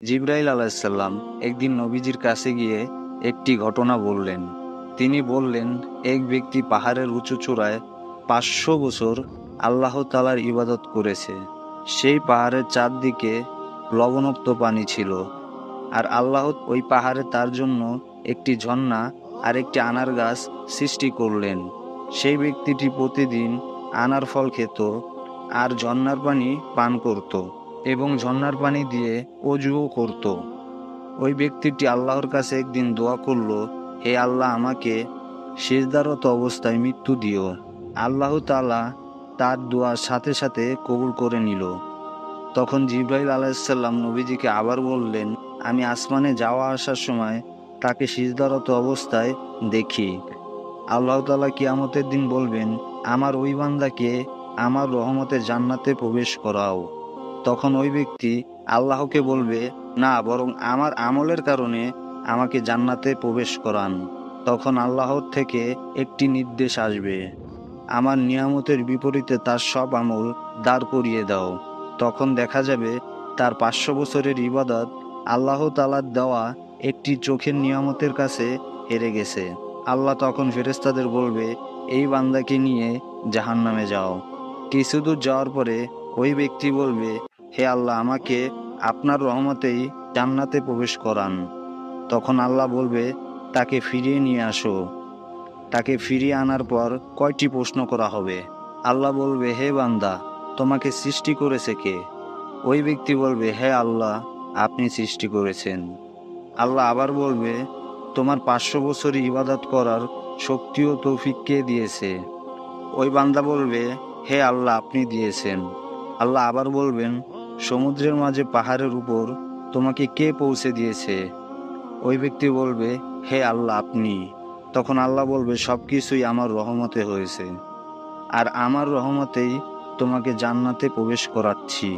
জিবরাইল আলাইসাল্লাম একদিন নবীজির কাছে গিয়ে একটি ঘটনা বললেন। তিনি বললেন, এক ব্যক্তি পাহাড়ের উঁচু চূড়ায় 500 বছর আল্লাহ তাআলার ইবাদত করেছে। সেই পাহাড়ের চারদিকে লবণাক্ত পানি ছিল, আর আল্লাহ ওই পাহাড়ে তার জন্য একটি ঝর্ণা আর একটি আনার গাছ সৃষ্টি করলেন। সেই ব্যক্তিটি প্রতিদিন আনার ফল খেত আর ঝর্ণার পানি পান করত এবং ঝর্ণার পানি দিয়ে অজুও করত। ওই ব্যক্তিটি আল্লাহর কাছে একদিন দোয়া করল, হে আল্লাহ, আমাকে সিজদারত অবস্থায় মৃত্যু দিও। আল্লাহ তাআলা তার দোয়ার সাথে সাথে কবুল করে নিল। তখন জিবরাইল আলাইসাল্লাম নবীজিকে আবার বললেন, আমি আসমানে যাওয়া আসার সময় তাকে সিজদারত অবস্থায় দেখি। আল্লাহ তাআলা কিয়ামতের দিন বলবেন, আমার ওই বান্দাকে আমার রহমতে জান্নাতে প্রবেশ করাও। তখন ওই ব্যক্তি আল্লাহকে বলবে, না, বরং আমার আমলের কারণে আমাকে জান্নাতে প্রবেশ করান। তখন আল্লাহর থেকে একটি নির্দেশ আসবে, আমার নিয়ামতের বিপরীতে তার সব আমল দাঁড় করিয়ে দাও। তখন দেখা যাবে তার 500 বছরের ইবাদত আল্লাহ তাআলার দেওয়া একটি চোখের নিয়ামতের কাছে হেরে গেছে। আল্লাহ তখন ফেরেশতাদের বলবে, এই বান্দাকে নিয়ে জাহান্নামে যাও। কিছু দূর যাওয়ার পরে ওই ব্যক্তি বলবে, হে আল্লাহ, আমাকে আপনার রহমতেই জান্নাতে প্রবেশ করান। তখন আল্লাহ বলবে, তাকে ফিরিয়ে নিয়ে আসো। তাকে ফিরিয়ে আনার পর কয়টি প্রশ্ন করা হবে? আল্লাহ বলবে, হে বান্দা, তোমাকে সৃষ্টি করেছে কে? ওই ব্যক্তি বলবে, হে আল্লাহ, আপনি সৃষ্টি করেছেন। আল্লাহ আবার বলবে, তোমার 500 বছর ইবাদত করার শক্তি ও তৌফিক কে দিয়েছে? ওই বান্দা বলবে, হে আল্লাহ, আপনি দিয়েছেন। আল্লাহ আবার বলবেন, সমুদ্রের মাঝে পাহাড়ের উপর তোমাকে কে পৌঁছে দিয়েছে? ওই ব্যক্তি বলবে, হে আল্লাহ, আপনি। তখন আল্লাহ বলবে, সবকিছুই আমার রহমতে হয়েছে, আর আমার রহমতেই তোমাকে জান্নাতে প্রবেশ করাচ্ছি।